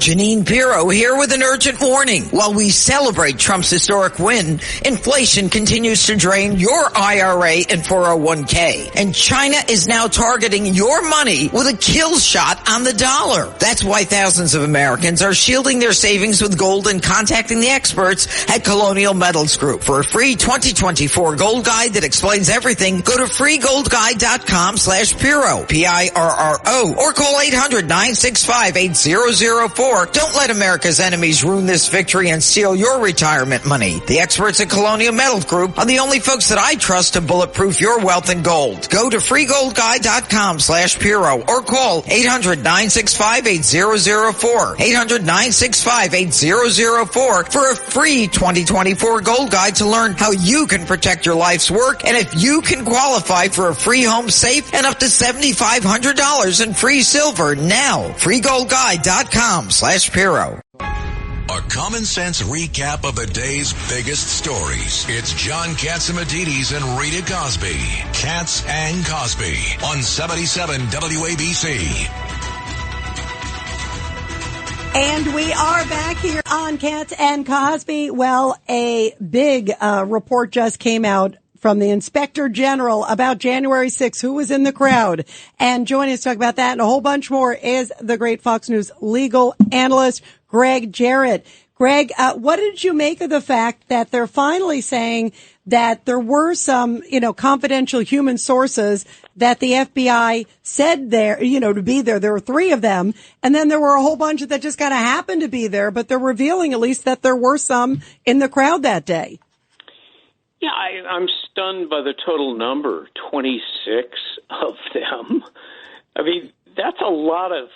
Janine Pirro here with an urgent warning. While we celebrate Trump's historic win, inflation continues to drain your IRA and 401k. And China is now targeting your money with a kill shot on the dollar. That's why thousands of Americans are shielding their savings with gold and contacting the experts at Colonial Metals Group. For a free 2024 gold guide that explains everything, go to freegoldguide.com/Pirro, Pirro, or call 800-965-8004. Don't let America's enemies ruin this victory and steal your retirement money. The experts at Colonial Metals Group are the only folks that I trust to bulletproof your wealth in gold. Go to freegoldguide.com/Pirro or call 800-965-8004, 800-965-8004 for a free 2024 gold guide to learn how you can protect your life's work and if you can qualify for a free home safe and up to $7,500 in free silver now. freegoldguide.com/Pirro. A common sense recap of the day's biggest stories. It's John Catsimatidis and Rita Cosby. Katz and Cosby on 77 WABC. And we are back here on Katz and Cosby. Well, a big report just came out from the Inspector General about January 6th, who was in the crowd. And joining us to talk about that and a whole bunch more is the great Fox News legal analyst, Gregg Jarrett. Greg, what did you make of the fact that they're finally saying that there were some, confidential human sources that the FBI said there, to be there? There were 3 of them. And then there were a whole bunch that just kind of happened to be there, but they're revealing at least that there were some in the crowd that day. Yeah, I'm stunned by the total number, 26 of them. I mean, that's a lot of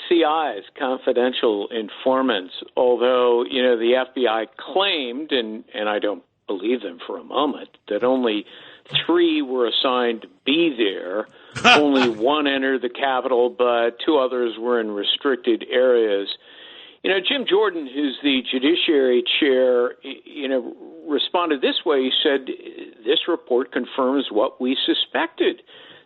CIs, confidential informants, although, the FBI claimed, and I don't believe them for a moment, that only 3 were assigned to be there. Only 1 entered the Capitol, but 2 others were in restricted areas. Jim Jordan, who's the Judiciary Chair, responded this way. He said, this report confirms what we suspected,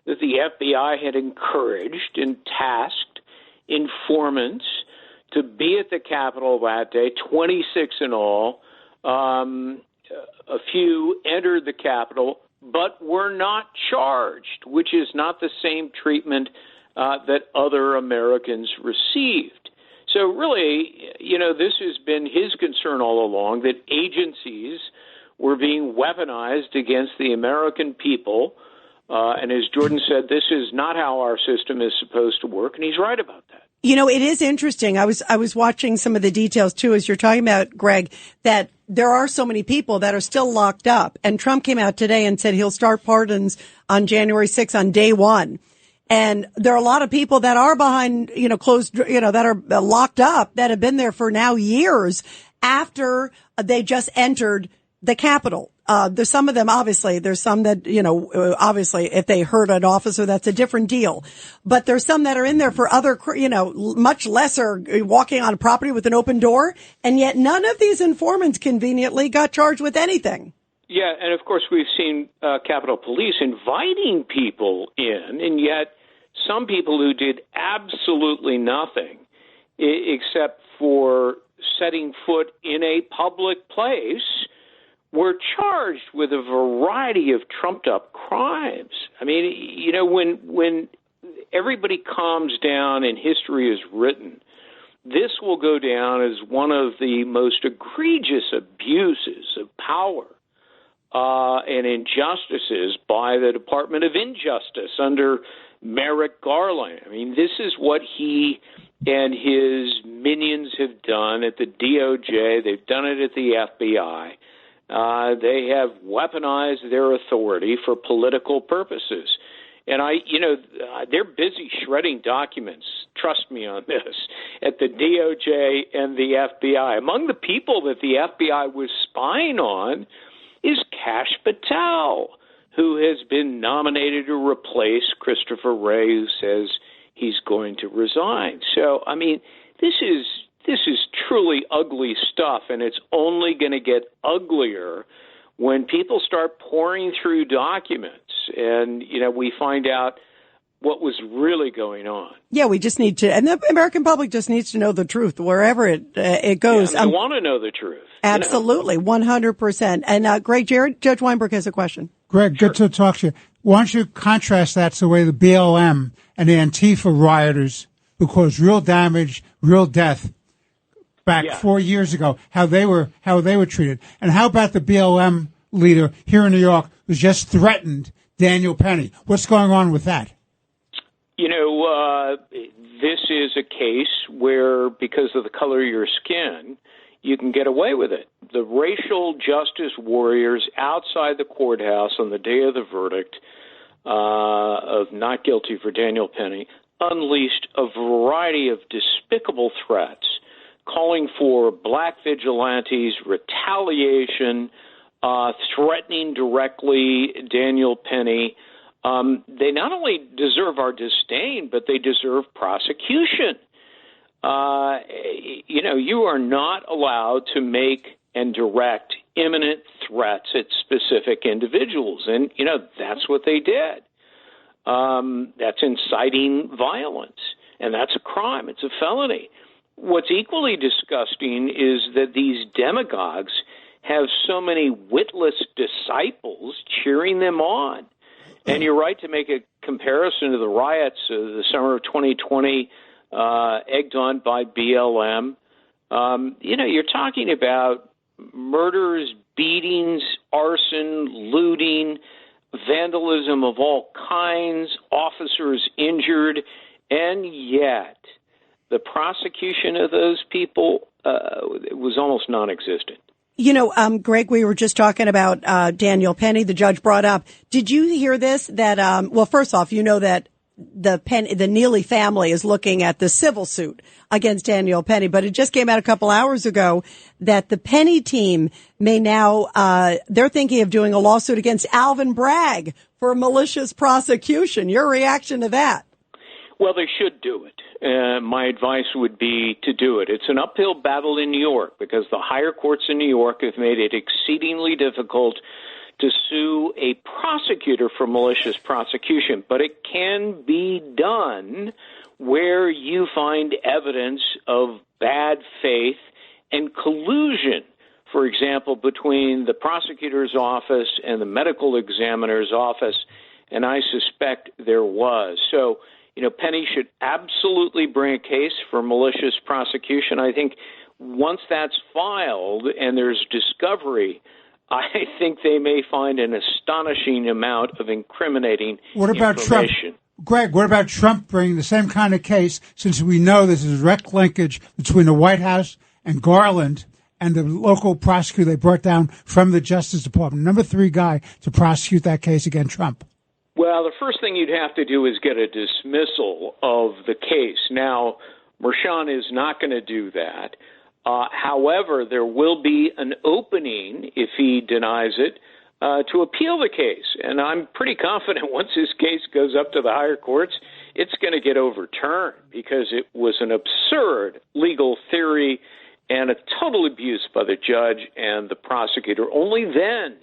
that the FBI had encouraged and tasked informants to be at the Capitol that day, 26 in all. A few entered the Capitol, but were not charged, which is not the same treatment that other Americans received. So really, this has been his concern all along, that agencies were being weaponized against the American people. And as Jordan said, this is not how our system is supposed to work, and he's right about that. It is interesting. I was watching some of the details, too, as you're talking about, Greg, that there are so many people that are still locked up. And Trump came out today and said he'll start pardons on January 6th on day 1. And there are a lot of people that are behind, closed, that are locked up that have been there for now years after they just entered the Capitol. There's some of them, obviously, there's some that, obviously if they hurt an officer, that's a different deal. But there's some that are in there for other, much lesser, walking on property with an open door. And yet none of these informants conveniently got charged with anything. Yeah, and of course we've seen Capitol Police inviting people in, and yet some people who did absolutely nothing except for setting foot in a public place were charged with a variety of trumped-up crimes. I mean, when everybody calms down and history is written, this will go down as one of the most egregious abuses of power and injustices by the Department of Injustice under Merrick Garland. I mean, this is what he and his minions have done at the DOJ. They've done it at the FBI. They have weaponized their authority for political purposes. And they're busy shredding documents, trust me on this, at the DOJ and the FBI. Among the people that the FBI was spying on is Kash Patel, who has been nominated to replace Christopher Wray, who says he's going to resign. So, I mean, this is truly ugly stuff, and it's only going to get uglier when people start pouring through documents. And, we find out what was really going on. Yeah, we just need to, and the American public just needs to know the truth wherever it goes. Yeah, they want to know the truth. Absolutely, 100%. And Gregg Jarrett, Judge Weinberg has a question. Greg, good to talk to you. Why don't you contrast that to the way the BLM and the Antifa rioters who caused real damage, real death back 4 years ago, how they were treated? And how about the BLM leader here in New York who's just threatened Daniel Penny? What's going on with that? This is a case where, because of the color of your skin, you can get away with it. The racial justice warriors outside the courthouse on the day of the verdict of not guilty for Daniel Penny unleashed a variety of despicable threats, calling for black vigilantes, retaliation, threatening directly Daniel Penny. They not only deserve our disdain, but they deserve prosecution. You are not allowed to make and direct imminent threats at specific individuals. And, that's what they did. That's inciting violence. And that's a crime. It's a felony. What's equally disgusting is that these demagogues have so many witless disciples cheering them on. And you're right to make a comparison to the riots of the summer of 2020, egged on by BLM. You're talking about murders, beatings, arson, looting, vandalism of all kinds, officers injured, and yet the prosecution of those people was almost non-existent. Greg, we were just talking about Daniel Penny, the judge brought up. Did you hear this? That first off, that the Neely family is looking at the civil suit against Daniel Penny, but it just came out a couple hours ago that the Penny team may now they're thinking of doing a lawsuit against Alvin Bragg for malicious prosecution. Your reaction to that? Well, they should do it. My advice would be to do it. It's an uphill battle in New York because the higher courts in New York have made it exceedingly difficult to sue a prosecutor for malicious prosecution. But it can be done where you find evidence of bad faith and collusion, for example, between the prosecutor's office and the medical examiner's office, and I suspect there was. So, Penny should absolutely bring a case for malicious prosecution. I think once that's filed and there's discovery, I think they may find an astonishing amount of incriminating information. Trump? Greg, what about Trump bringing the same kind of case, since we know there's a direct linkage between the White House and Garland and the local prosecutor they brought down from the Justice Department, number 3 guy to prosecute that case against Trump? Well, the first thing you'd have to do is get a dismissal of the case. Now, Merchan is not going to do that. However, there will be an opening, if he denies it, to appeal the case. And I'm pretty confident once his case goes up to the higher courts, it's going to get overturned because it was an absurd legal theory and a total abuse by the judge and the prosecutor. Only then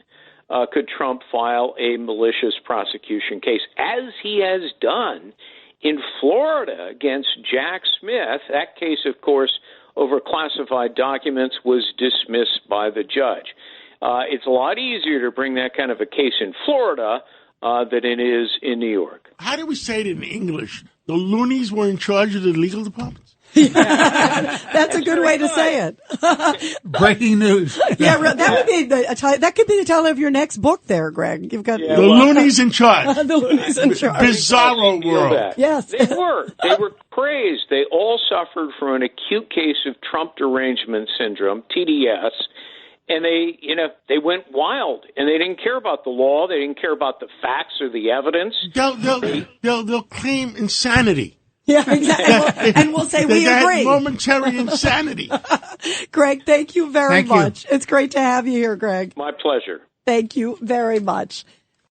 could Trump file a malicious prosecution case, as he has done in Florida against Jack Smith. That case, of course, over classified documents was dismissed by the judge. It's a lot easier to bring that kind of a case in Florida than it is in New York. How do we say it in English? The loonies were in charge of the legal departments? That's a good way to say it. Breaking news. Yeah, that would be that could be the title of your next book there, Greg. You've got the loonies in charge. The loonies in charge. Bizarro world. Yes. They were praised. They all suffered from an acute case of Trump derangement syndrome, TDS, and they went wild, and they didn't care about the law. They didn't care about the facts or the evidence. They'll claim insanity. Yeah, exactly. And we'll say we agree. Momentary insanity. Greg, thank you very much. It's great to have you here, Greg. My pleasure. Thank you very much.